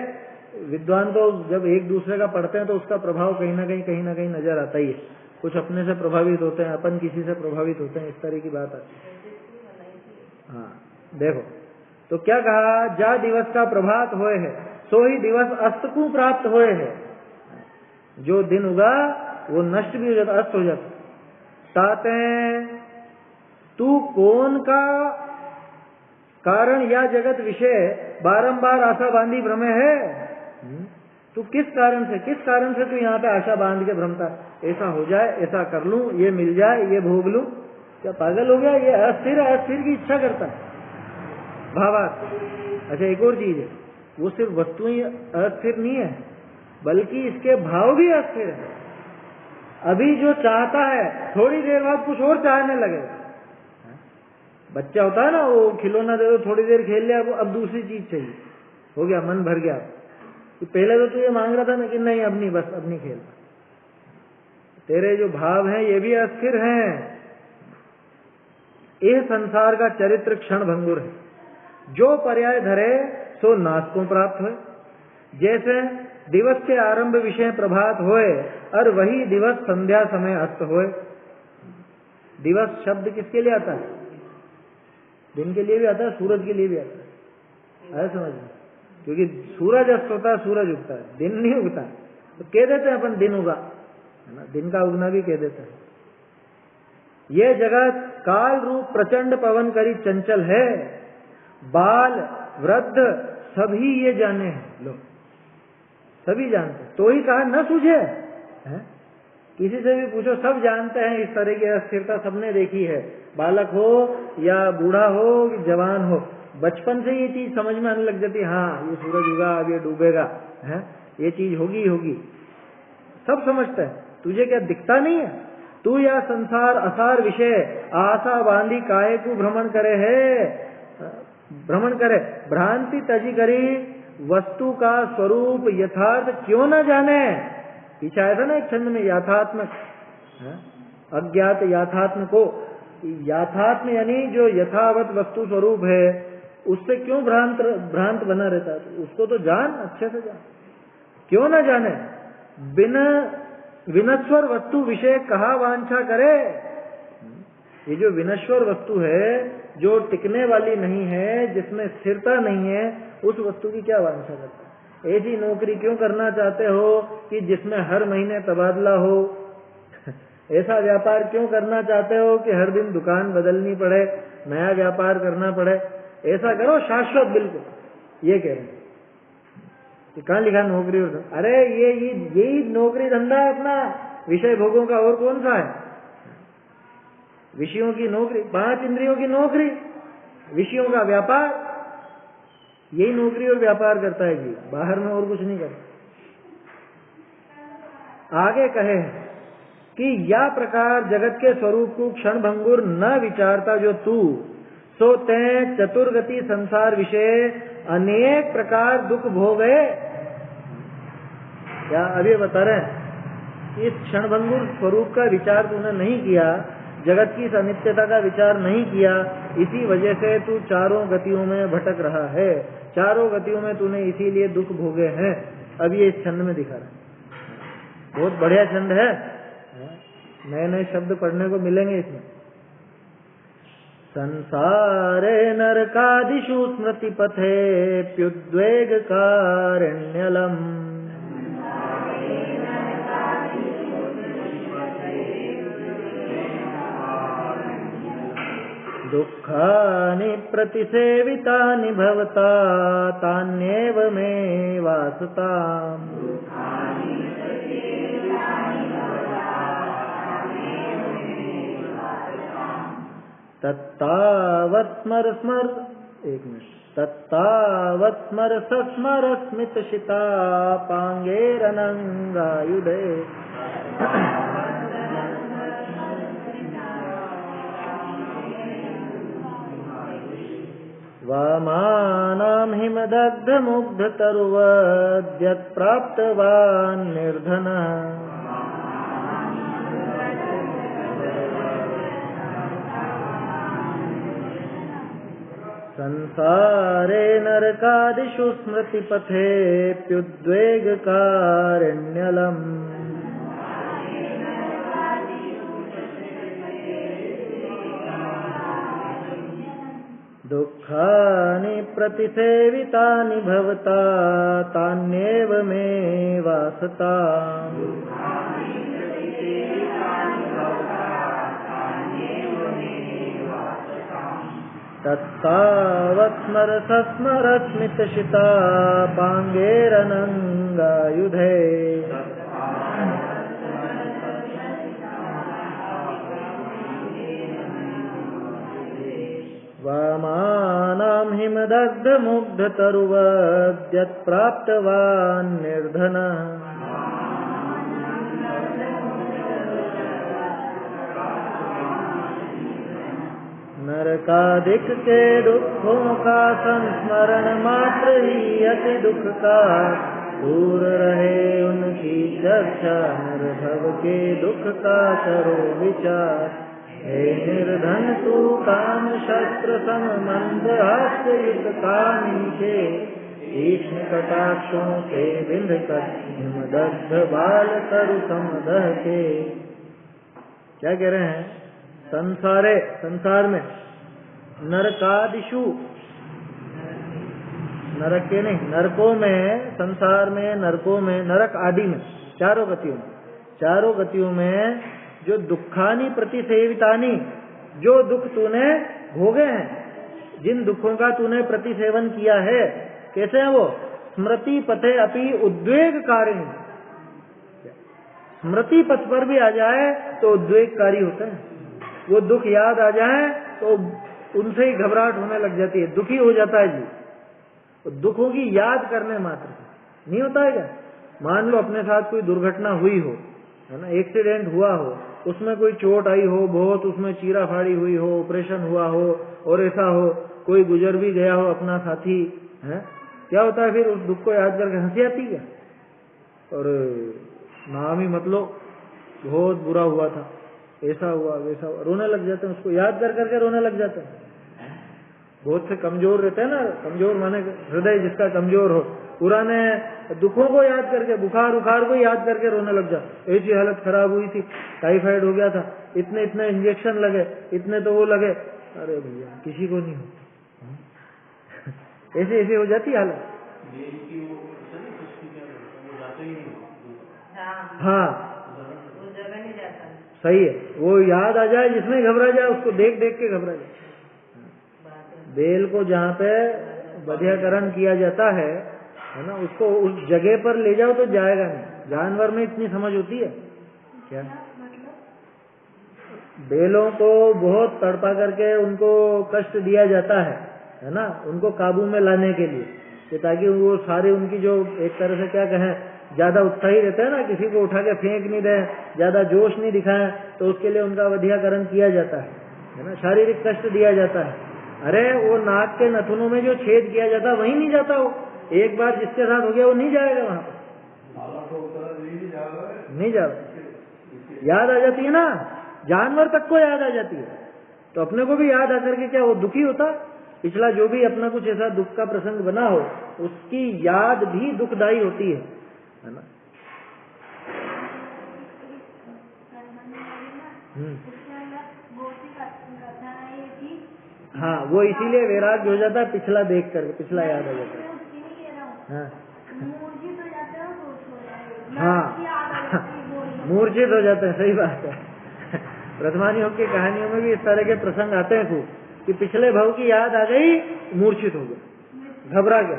विद्वान तो जब एक दूसरे का पढ़ते हैं तो उसका प्रभाव कहीं ना कहीं नजर आता ही है। कुछ अपने से प्रभावित होते हैं, अपन किसी से प्रभावित होते हैं, इस तरह की बात है। हाँ देखो तो क्या कहा, जा दिवस का प्रभात होए है, सो ही दिवस अस्त को प्राप्त होए है। जो दिन उगा वो नष्ट भी हो जाता, अस्त हो जाता। ताते तू कौन का कारण या जगत विषय बारंबार आशा बांधी भ्रमे है। तू किस कारण से तू यहाँ पे आशा बांध के भ्रमता, ऐसा हो जाए, ऐसा कर लूं, ये मिल जाए, ये भोग लूं। क्या पागल हो गया? ये अस्थिर की इच्छा करता है भावार्थ। अच्छा, एक और चीज है, वो सिर्फ वस्तुएं अस्थिर नहीं है, बल्कि इसके भाव भी अस्थिर है। अभी जो चाहता है थोड़ी देर बाद कुछ और चाहने लगेगा। बच्चा होता है ना, वो खिलौना दे दो, थोड़ी देर खेल लिया, वो अब दूसरी चीज चाहिए, हो गया, मन भर गया। तो पहले तो तू ये मांग रहा था ना कि नहीं अब नहीं, बस अब नहीं खेल। तेरे जो भाव हैं ये भी अस्थिर हैं। यह संसार का चरित्र क्षण भंगुर है, जो पर्याय धरे सो नाश को प्राप्त है। जैसे दिवस के आरंभ विषय प्रभात होए, और वही दिवस संध्या समय अस्त होए। दिवस शब्द किसके लिए आता है? दिन के लिए भी आता है, सूरज के लिए भी आता है। ऐसा समझ में, क्योंकि सूरज अस्त होता है, सूरज उगता है, दिन नहीं उगता। तो कह देते हैं अपन दिन उगा, है ना, दिन का उगना भी कह देते हैं। ये जगत काल रूप प्रचंड पवन करी चंचल है, बाल वृद्ध सभी ये जाने हैं। लो, सभी जानते, तो ही कहा न सूझे है? किसी से भी पूछो, सब जानते हैं इस तरह की अस्थिरता सबने देखी है, बालक हो या बूढ़ा हो कि जवान हो, बचपन से ये चीज समझ में आने लग जाती है। हाँ, ये सूरज उगा, अब ये डूबेगा, है, ये चीज होगी होगी, सब समझते हैं। तुझे क्या दिखता नहीं है? तू या संसार असार विषय आशा बांधी काहे को भ्रमण करे है, भ्रमण करे, भ्रांति तजी करी वस्तु का स्वरूप यथार्थ क्यों न जाने। पीछे आया था ना एक छंद में, यथात्मक अज्ञात यथात्म को, यथात्म यानी जो यथावत वस्तु स्वरूप है, उससे क्यों भ्रांत बना रहता है? उसको तो जान, अच्छे से जान, क्यों ना जाने। बिना विनश्वर वस्तु विषय कहा वांछा करे। ये जो विनश्वर वस्तु है, जो टिकने वाली नहीं है, जिसमें स्थिरता नहीं है, उस वस्तु की क्या वांछा करता है? ऐसी नौकरी क्यों करना चाहते हो कि जिसमें हर महीने तबादला हो? ऐसा व्यापार क्यों करना चाहते हो कि हर दिन दुकान बदलनी पड़े, नया व्यापार करना पड़े? ऐसा करो शाश्वत, बिल्कुल। ये कह रहे हैं कि कहाँ लिखा नौकरी और, अरे यही नौकरी धंधा है अपना, विषय भोगों का, और कौन सा है? विषयों की नौकरी, 5 इंद्रियों की नौकरी, विषयों का व्यापार, यही नौकरी और व्यापार करता है जी, बाहर में और कुछ नहीं करता। आगे कहे कि या प्रकार जगत के स्वरूप को क्षण भंगुर न विचारता जो तू, सो तैं चतुर्गति संसार विषय अनेक प्रकार दुख भोगे। या अभी बता रहे हैं, इस क्षण भंगुर स्वरूप का विचार तूने नहीं किया, जगत की अनित्यता का विचार नहीं किया, इसी वजह से तू चारों गतियों में भटक रहा है। चारों गतियों में तूने इसीलिए दुख भोगे हैं। अब ये इस छंद में दिखा रहा है, बहुत बढ़िया छंद है, नए नए शब्द पढ़ने को मिलेंगे इसमें। संसारे नरकादिषु स्मृति पथे प्युद्वेग कारण्यलम, दुःखानि प्रतिसेवितानि भवता तान्येव मे वासताम्। तत्तावत् स्मर सस्मर स्मित शिता पांगेरनंगायुधे। वामानां हिमदग्ध मुग्ध तरुवद्यत् प्राप्तवान् निर्धनः। संसारे नरकादिषु स्मृति पथे प्युद्वेग कारण्यलम्। दुःखानि प्रतिसेवितानि भवता तान्येव मे वासताम्। तत्तावत् स्मरथ स्मरस्मितशिता पांगेरनंगायुधे वामानां हिमदग्धमुग्धतरुवद्यत्प्राप्तवान् निर्धनः नरकादिक के दुखों का संस्मरण मात्र ही अति दुख का दूर रहे उनकी चर्चा निर्भव के दुख का करो विचार हे निर्धन तू काम शस्त्र सम मंद हास्य युद्ध कामी के तीक्ष्ण कटाक्षों के बिंद कर हिमदग्ध बाल तरु समदह के। क्या कह रहे हैं? संसार में नरकादिषु, नरक के नहीं, नरकों में, संसार में, नरकों में, नरक आदि में, चारों गतियों में जो दुखानी प्रतिसेवितानी, जो दुख तूने भोगे हैं, जिन दुखों का तूने प्रतिसेवन किया है, कैसे है वो? स्मृति पथे अपि उद्वेगकारिणी। स्मृति पथ पर भी आ जाए तो उद्वेगकारी होता है। वो दुख याद आ जाए तो उनसे ही घबराहट होने लग जाती है, दुखी हो जाता है जी। तो दुखों की याद करने मात्र नहीं होता है क्या? मान लो अपने साथ कोई दुर्घटना हुई हो, है ना, एक्सीडेंट हुआ हो, उसमें कोई चोट आई हो, बहुत उसमें चीरा फाड़ी हुई हो, ऑपरेशन हुआ हो, और ऐसा हो कोई गुजर भी गया हो अपना साथी, है, क्या होता है फिर? उस दुख को याद करके हंसी आती है और नाम ही मतलब बहुत बुरा हुआ था, ऐसा हुआ वैसा हुआ, रोने लग जाते हैं, उसको याद कर करके रोने लग जाते हैं। बहुत से कमजोर रहते हैं ना, कमजोर माने हृदय जिसका कमजोर हो, पुराने दुखों को याद करके, बुखार उखार को याद करके रोने लग जाते। ऐसी हालत खराब हुई थी, टाइफाइड हो गया था, इतने इतने इंजेक्शन लगे, इतने तो वो लगे, अरे भैया किसी को नहीं होता, ऐसे ऐसे हो जाती हालत। हाँ सही है, वो याद आ जाए, जिसमें घबरा जाए उसको देख देख के घबरा जाए। बेल को जहाँ पे बधियाकरण किया जाता है ना, उसको उस जगह पर ले जाओ तो जाएगा नहीं। जानवर में इतनी समझ होती है क्या? बेलों को बहुत तड़पा करके उनको कष्ट दिया जाता है ना, उनको काबू में लाने के लिए, कि ताकि वो सारे उनकी जो एक तरह से क्या कहें, ज्यादा उत्साही रहते हैं ना, किसी को उठा के फेंक नहीं दे, ज्यादा जोश नहीं दिखाएं, तो उसके लिए उनका वधियाकरण किया जाता है ना, शारीरिक कष्ट दिया जाता है। अरे वो नाक के नथुनों में जो छेद किया जाता है वहीं नहीं जाता, वो एक बार जिसके साथ हो गया वो नहीं जाएगा वहां पर, नहीं जाएगा। याद आ जाती है ना, जानवर तक को याद आ जाती है, तो अपने को भी याद आकर के क्या वो दुखी होता? पिछला जो भी अपना कुछ ऐसा दुख का प्रसंग बना हो, उसकी याद भी दुखदायी होती है ना। हाँ, वो इसीलिए वैराग्य हो जाता है, पिछला देख करके, पिछला याद आ जाता है। हाँ मूर्छित हो जाते हैं, सही बात है। प्रथमानियों की कहानियों में भी इस तरह के प्रसंग आते हैं खूब, कि पिछले भाव की याद आ गई, मूर्छित हो गया, घबरा गया।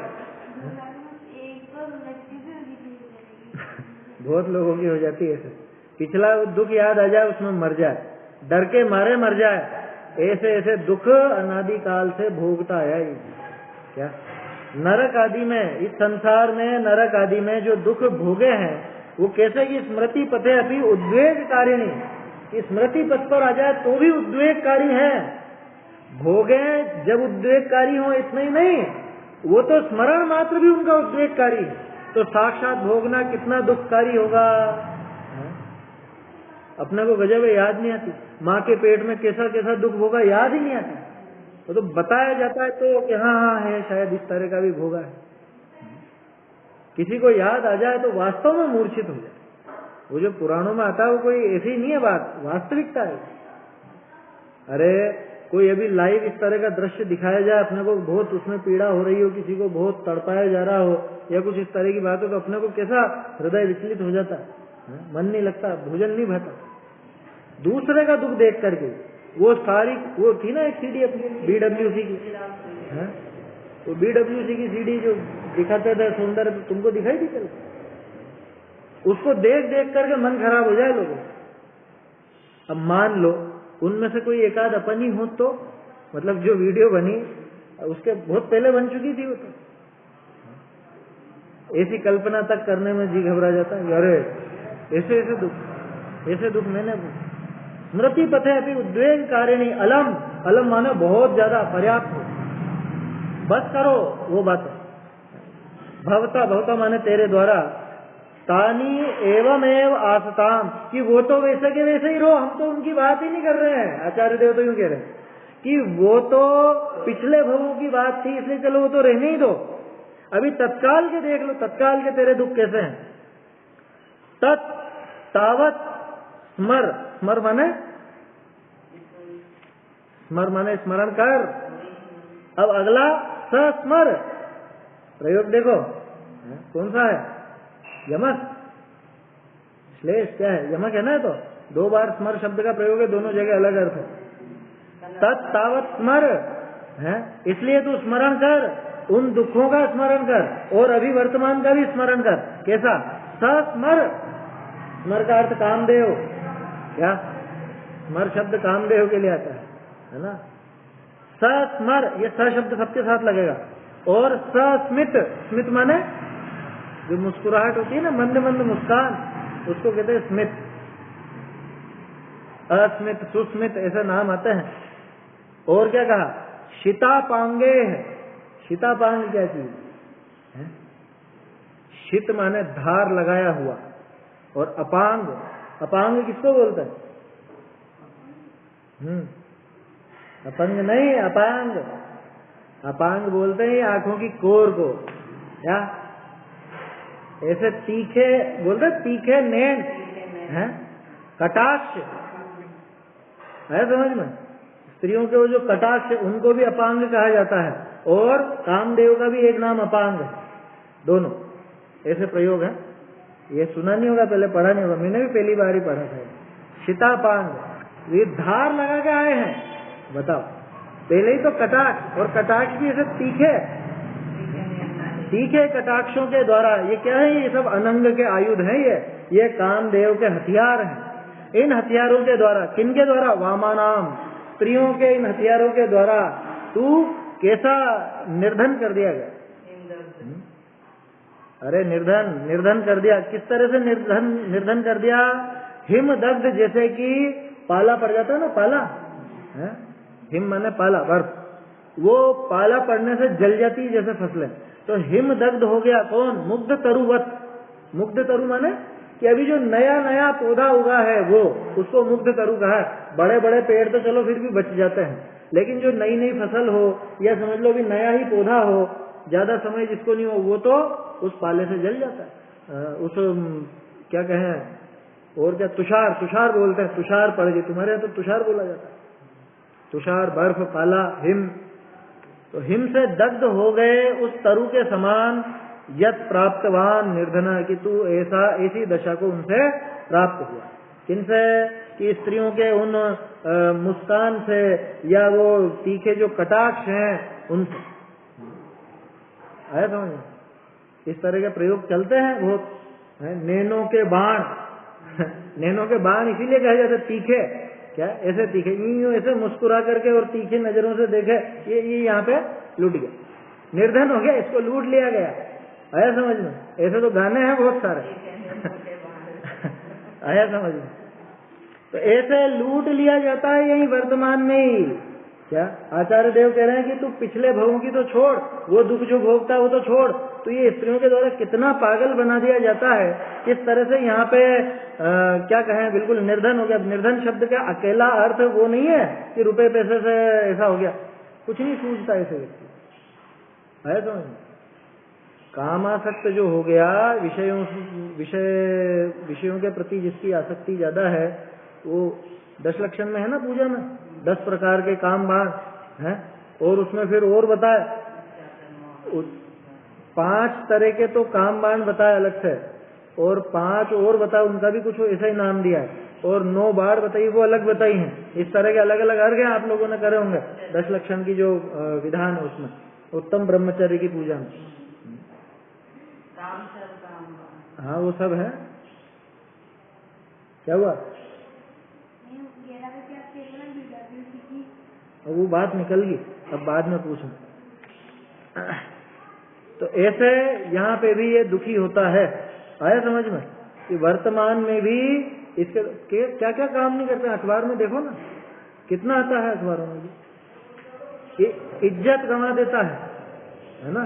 बहुत लोगों की हो जाती है ऐसे, पिछला दुख याद आ जाए, उसमें मर जाए, डर के मारे मर जाए, ऐसे ऐसे दुख अनादि काल से भोगता आया। क्या नरक आदि में, इस संसार में नरक आदि में जो दुख भोगे हैं वो कैसे कि स्मृति पथे अभी उद्वेगकारिणी, स्मृति पथ पर आ जाए तो भी उद्वेगकारी है। भोगे जब उद्वेगकारी हो, इतना ही नहीं, वो तो स्मरण मात्र भी उनका उद्वेगकारी, तो साक्षात भोगना कितना दुखकारी होगा। अपने को गजब याद नहीं आती, माँ के पेट में कैसा कैसा दुख भोगा याद ही नहीं आता, वो तो बताया जाता है तो कि हाँ हाँ है, शायद इस तरह का भी भोगा है। किसी को याद आ जाए तो वास्तव में मूर्छित हो जाए। वो जो पुराणों में आता है वो कोई ऐसी नहीं है बात, वास्तविकता है। अरे कोई अभी लाइव इस तरह का दृश्य दिखाया जाए, अपने को बहुत उसमें पीड़ा हो रही हो, किसी को बहुत तड़पाया जा रहा हो या कुछ इस तरह की बात हो, तो अपने को कैसा हृदय विचलित हो जाता है, मन नहीं लगता, भोजन नहीं भाता। दूसरे का दुख देख करके वो सारी वो थी ना एक सीडी अपनी BWC की, है? वो BWC की सीडी जो दिखाते थे सौंदर्य, तुमको दिखाई थी कल? उसको देख देख करके मन खराब हो जाए लोगों। अब मान लो उनमें से कोई एकाध अपन ही हो तो, मतलब जो वीडियो बनी उसके बहुत पहले बन चुकी थी वो तो, ऐसी कल्पना तक करने में जी घबरा जाता है। अरे ऐसे दुख मैंने स्मृति पथे अभी उद्वेग कारिणी अलम, अलम माने बहुत ज्यादा पर्याप्त हो, बस करो वो बात। भवता, भवता माने तेरे द्वारा, तानी एवमेव आसताम, कि वो तो वैसे के वैसे ही रहो, हम तो उनकी बात ही नहीं कर रहे हैं। आचार्य देव तो यूं कह रहे हैं कि वो तो पिछले भवों की बात थी, इसलिए चलो वो तो रहने ही दो, अभी तत्काल के देख लो, तत्काल के तेरे दुख कैसे हैं। तत् तावत स्मर, स्मर माने स्मरण कर। अब अगला सस्मर प्रयोग देखो कौन सा है, यमक श्लेष क्या है, यमक है ना, तो 2 बार स्मर शब्द का प्रयोग है, दोनों जगह अलग अर्थ है। तत्तावत स्मर है, इसलिए तू स्मरण कर, उन दुखों का स्मरण कर और अभी वर्तमान का भी स्मरण कर। कैसा? सस्मर, स्मर का अर्थ कामदेव, क्या स्मर शब्द कामदेव के लिए आता है ना। सस्मर, ये स शब्द सबके साथ लगेगा। और सस्मित, स्मित माने जो मुस्कुराहट होती है ना, मंद मंद मुस्कान, उसको कहते हैं स्मित। अस्मित, सुस्मित ऐसे नाम आते हैं। और क्या कहा? शितापांगे है। शितापांग क्या चीज है? शित माने धार लगाया हुआ, और अपांग, अपांग किसको बोलते हैं? अपंग नहीं, अपांग, अपांग बोलते हैं आंखों की कोर को, क्या ऐसे तीखे बोलते, तीखे नैन है, कटाक्ष है, समझ में? स्त्रियों के वो जो कटाक्ष, उनको भी अपांग कहा जाता है, और कामदेव का भी एक नाम अपांग है। दोनों ऐसे प्रयोग है। ये सुना नहीं होगा, पहले पढ़ा नहीं होगा, मैंने भी पहली बार ही पढ़ा था। शितापांग, ये धार लगा के आए हैं, बताओ। पहले ही तो कटाक्ष, और कटाक्ष भी ऐसे तीखे, तीखे कटाक्षों के द्वारा। ये क्या है? ये सब अनंग के आयुध हैं, ये कामदेव के हथियार हैं। इन हथियारों के द्वारा, किनके द्वारा? वामानाम, स्त्रियों के इन हथियारों के द्वारा तू कैसा निर्धन कर दिया गया। अरे निर्धन कर दिया। किस तरह से निर्धन कर दिया? हिमदग्ध, जैसे कि पाला पड़ जाता है ना, पाला है? हिम माने पाला, बर्फ, वो पाला पड़ने से जल जाती है जैसे फसलें, तो हिमदग्ध हो गया। कौन? मुग्ध तरुवत। मुग्ध तरु माने कि अभी जो नया नया पौधा उगा है वो, उसको मुग्ध तरु कहा है। बड़े बड़े पेड़ तो चलो फिर भी बच जाते हैं, लेकिन जो नई नई फसल हो, या समझ लो भी नया ही पौधा हो, ज्यादा समय जिसको नहीं हो, वो तो उस पाले से जल जाता है। उस क्या कहें, और क्या, तुषार, तुषार बोलते हैं, तुषार पड़ गई, तुम्हारे यहाँ तो तुषार बोला जाता है। तुषार, बर्फ, पाला, हिम, तो हिम से दग्ध हो गए उस तरु के समान। यत प्राप्तवान निर्धना, कि तू ऐसी दशा को उनसे प्राप्त हुआ। किनसे? कि स्त्रियों के उन मुस्कान से, या वो तीखे जो कटाक्ष हैं उनसे। आया समझ? इस तरह के प्रयोग चलते हैं बहुत। नैनों के बाण नैनों के बाण इसीलिए कहे जाते तीखे, क्या ऐसे तीखे, यूं ऐसे मुस्कुरा करके और तीखे नजरों से देखे, ये यहाँ पे लूट गया, निर्धन हो गया, इसको लूट लिया गया। आया समझ में? ऐसे तो गाने हैं बहुत सारे आया समझ में? तो ऐसे लूट लिया जाता है यही वर्तमान में ही। क्या आचार्य देव कह रहे हैं कि तू पिछले भवों की तो छोड़, वो दुख जो भोगता है वो तो छोड़, तो ये स्त्रियों के द्वारा कितना पागल बना दिया जाता है। किस तरह से यहाँ पे क्या कहें, बिल्कुल निर्धन हो गया। निर्धन शब्द का अकेला अर्थ वो नहीं है कि रुपए पैसे से ऐसा हो गया, कुछ नहीं सूझता ऐसे व्यक्ति। है तो कामासक्त जो हो गया, विषयों के प्रति जिसकी आसक्ति ज्यादा है, वो 10 लक्षण में है ना, पूजा में 10 प्रकार के काम बाण हैं, और उसमें फिर और बताए 5 तरह के तो काम बाण बताए अलग से, और 5 और बताए, उनका भी कुछ ऐसा ही नाम दिया है। और 9 बार बताई वो अलग बताई हैं। इस तरह के अलग अलग अर्घ हैं, आप लोगों ने करे होंगे 10 लक्षण की जो विधान है उसमें, उत्तम ब्रह्मचर्य की पूजा में। हाँ वो सब है। क्या हुआ? वो बात निकल गई, अब बाद में पूछूं। तो ऐसे यहाँ पे भी ये दुखी होता है। आया समझ में कि वर्तमान में भी इसके क्या क्या काम नहीं करते। अखबार में देखो ना कितना आता है, अखबारों में भी इज्जत गंवा देता है ना।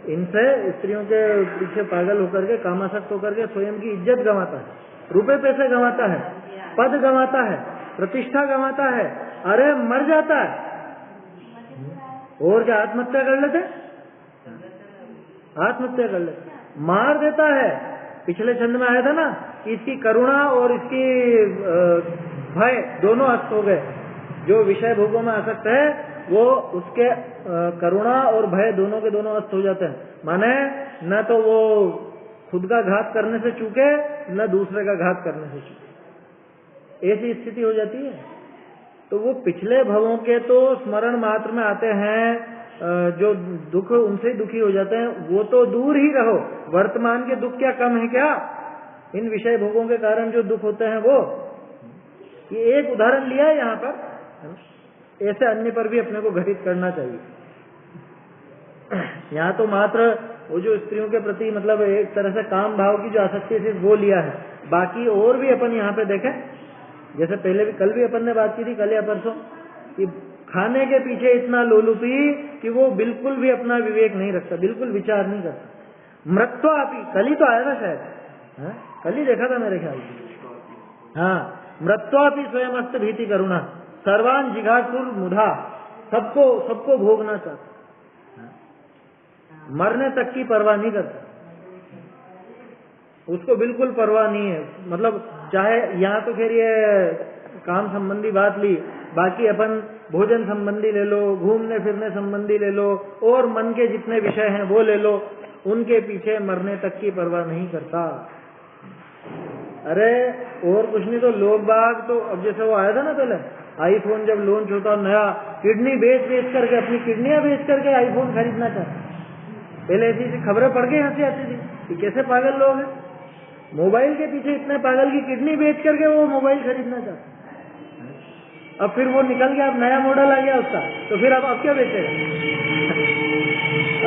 इनसे स्त्रियों के पीछे पागल होकर के, कामासक्त होकर के स्वयं की इज्जत गंवाता है, रुपए पैसे गंवाता है, पद गंवाता है, प्रतिष्ठा गंवाता है, अरे मर जाता है। और क्या आत्महत्या कर लेते, आत्महत्या कर लेते, मार देता है। पिछले छंद में आया था ना कि इसकी करुणा और इसकी भय दोनों अस्त हो गए। जो विषय भोगों में आसक्त है वो उसके करुणा और भय दोनों के दोनों अस्त हो जाते हैं। माने न तो वो खुद का घात करने से चूके, न दूसरे का घात करने से चूके, ऐसी स्थिति हो जाती है। तो वो पिछले भवों के तो स्मरण मात्र में आते हैं, जो दुख उनसे दुखी हो जाते हैं, वो तो दूर ही रहो। वर्तमान के दुख क्या कम है क्या? इन विषय भोगों के कारण जो दुख होते हैं वो, ये एक उदाहरण लिया है यहाँ पर। ऐसे अन्य पर भी अपने को घटित करना चाहिए। यहाँ तो मात्र वो जो स्त्रियों के प्रति मतलब एक तरह से काम भाव की जो आसक्ति थी वो लिया है। बाकी और भी अपन यहाँ पे देखें, जैसे पहले भी कल भी अपन ने बात की थी, कल या परसों, कि खाने के पीछे इतना लोलुपी कि वो बिल्कुल भी अपना विवेक नहीं रखता, बिल्कुल विचार नहीं करता। मृत्वापि, कल ही तो आया था शायद, कल ही देखा था मेरे ख्याल से। हाँ, मृत्वापि स्वयं अस्त भीति करुणा सर्वान जिघासुर मुधा, सबको भोगना चाहता, मरने तक की परवाह नहीं करता, उसको बिल्कुल परवाह नहीं है। मतलब चाहे यहाँ तो फिर ये काम संबंधी बात ली, बाकी अपन भोजन संबंधी ले लो, घूमने फिरने संबंधी ले लो, और मन के जितने विषय हैं वो ले लो, उनके पीछे मरने तक की परवाह नहीं करता। अरे और कुछ नहीं तो लोग बाग तो, अब जैसे वो आया था ना पहले आईफोन जब लॉन्च होता नया, किडनी बेच करके, अपनी किडनियां बेच करके आईफोन खरीदना चाहता। पहले ऐसी खबरें पढ़ के हंसी आती थी कि कैसे पागल लोग हैं, मोबाइल के पीछे इतने पागल की किडनी बेच करके वो मोबाइल खरीदना चाहते। अब फिर वो निकल गया, अब नया मॉडल आ गया उसका, तो फिर अब क्या बेचेगा?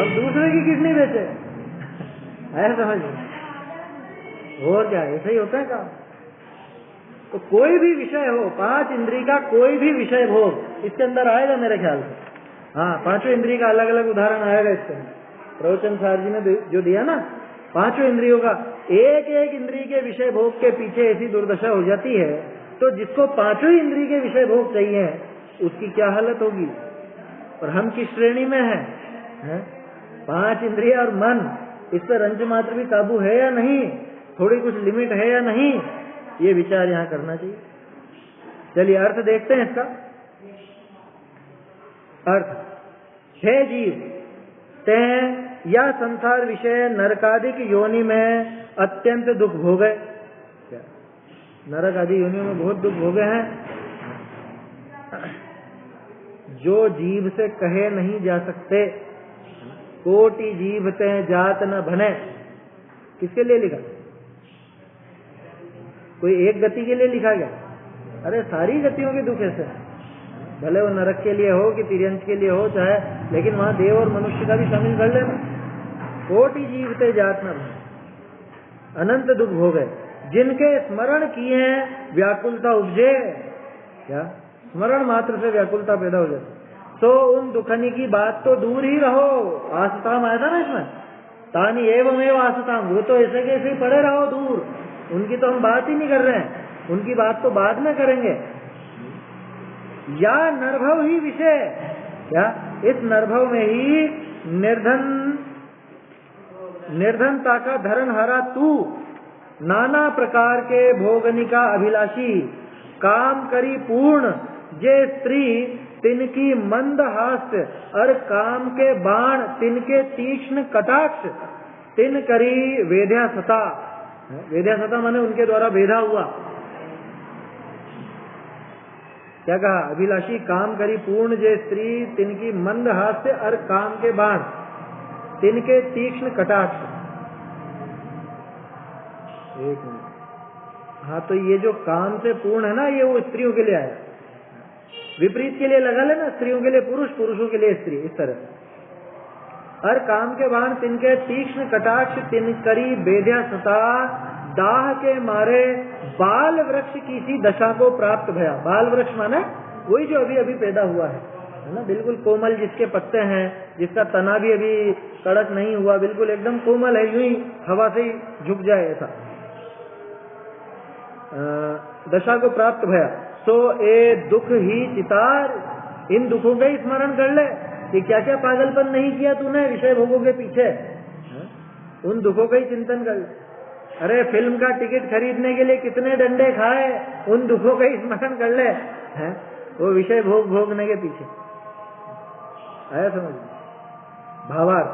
अब दूसरे की किडनी बेचे, है समझ? और क्या, ऐसा ही होता है काम। तो कोई भी विषय हो, 5 इंद्रिय का कोई भी विषय भोग इसके अंदर आएगा मेरे ख्याल से। हाँ, 5 इंद्रिय का अलग अलग उदाहरण आएगा इसके अंदर। प्रवचन सार जी ने जो दिया ना 5 इंद्रियों का, एक एक इंद्रिय के विषय भोग के पीछे ऐसी दुर्दशा हो जाती है, तो जिसको 5 इंद्रिय के विषय भोग चाहिए उसकी क्या हालत होगी। और हम किस श्रेणी में हैं? 5 इंद्रिय और मन, इस पर रंज मात्र भी काबू है या नहीं, थोड़ी कुछ लिमिट है या नहीं, ये विचार यहाँ करना चाहिए। चलिए अर्थ देखते हैं इसका। अर्थ, 6 जीव ते या संसार विषय नरकादिक योनि में अत्यंत दुख भोगे। नरक आदि योनियों में बहुत दुख भोगे हैं, जो जीव से कहे नहीं जा सकते। कोटि जीव ते जात न भने, किसके लिए लिखा? कोई एक गति के लिए लिखा गया? अरे सारी गतियों के दुख ऐसे, भले वो नरक के लिए हो कि तिर्यंश के लिए हो चाहे, लेकिन वहां देव और मनुष्य का भी शामिल कर लेना। कोटि जीव ते जात न भने, अनंत दुख भोगे, जिनके स्मरण किए व्याकुलता उपजे। क्या? स्मरण मात्र से व्याकुलता पैदा हो जाती, तो उन दुखनी की बात तो दूर ही रहो। आसताम आया था ना इसमें, तानी एवमेव आसताम, वो तो ऐसे के ऐसे पड़े रहो दूर, उनकी तो हम बात ही नहीं कर रहे हैं, उनकी बात तो बाद में करेंगे। या नरभव ही विषय, क्या इस नरभव में ही निर्धनता का धरण हरा तू, नाना प्रकार के भोगनिका अभिलाषी, काम करी पूर्ण जे स्त्री तिनकी मंद हास्य, और काम के बाण तिनके तीक्ष्ण कटाक्ष, तिन करी वेद्या सता। वेद्या सता माने उनके द्वारा वेधा हुआ, क्या कहा? अभिलाषी काम करी पूर्ण जे स्त्री तिनकी मंद हास्य और काम के बाण तिनके तीक्ष्ण कटाक्ष। एक मिनट। हाँ, तो ये जो काम से पूर्ण है ना, ये वो स्त्रियों के लिए आया। विपरीत के लिए लगा लेना, स्त्रियों के लिए पुरुष, पुरुषों के लिए स्त्री, इस तरह। और काम के बाण तिनके तीक्ष्ण कटाक्ष तिनकरी बेध्या सता दाह के मारे बाल वृक्ष की सी दशा को प्राप्त भया। बाल वृक्ष माने वही जो अभी अभी पैदा हुआ है ना, बिल्कुल कोमल, जिसके पत्ते हैं, जिसका तना भी अभी कड़क नहीं हुआ, बिल्कुल एकदम कोमल है, यूं ही हवा से ही झुक जाए ऐसा। दशा को प्राप्त भया सो ए दुख ही चितार। इन दुखों का ही स्मरण कर ले कि क्या क्या पागलपन नहीं किया तूने विषय भोगों के पीछे, उन दुखों का ही चिंतन कर ले। अरे फिल्म का टिकट खरीदने के लिए कितने डंडे खाए, उन दुखों का ही स्मरण कर ले, हैं? वो विषय भोगने के पीछे आया समझ। भावार्थ,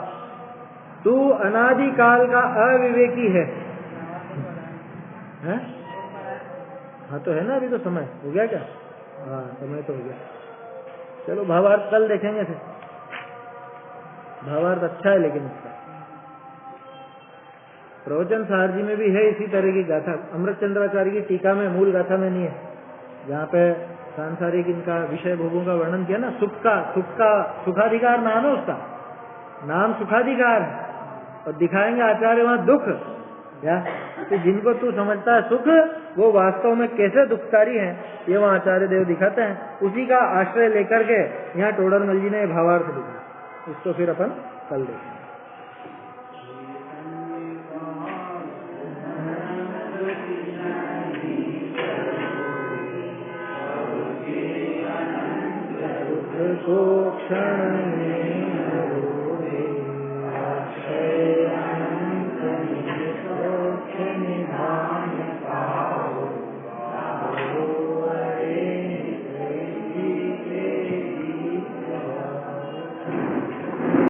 तू अनादिकाल का अविवेकी है। हाँ तो है ना, अभी तो समय हो गया क्या? हाँ समय तो हो गया। चलो भावार्थ कल देखेंगे फिर। भावार्थ अच्छा है लेकिन इसका प्रवचन सार जी में भी है इसी तरह की गाथा। अमृतचंद्राचार्य की टीका में, मूल गाथा में नहीं है, जहाँ पे सांसारिक इनका विषय भोगों का वर्णन किया ना। सुखाधिकार नाम है उसका, नाम सुखाधिकार है, और दिखाएंगे आचार्य वहाँ दुख, क्या कि जिनको तू समझता है सुख, वो वास्तव में कैसे दुखकारी है, ये वहाँ आचार्य देव दिखाते हैं। उसी का आश्रय लेकर के यहाँ टोडरमल जी ने भावार्थ लिखा। इसको फिर अपन कल देखेंगे। क्षण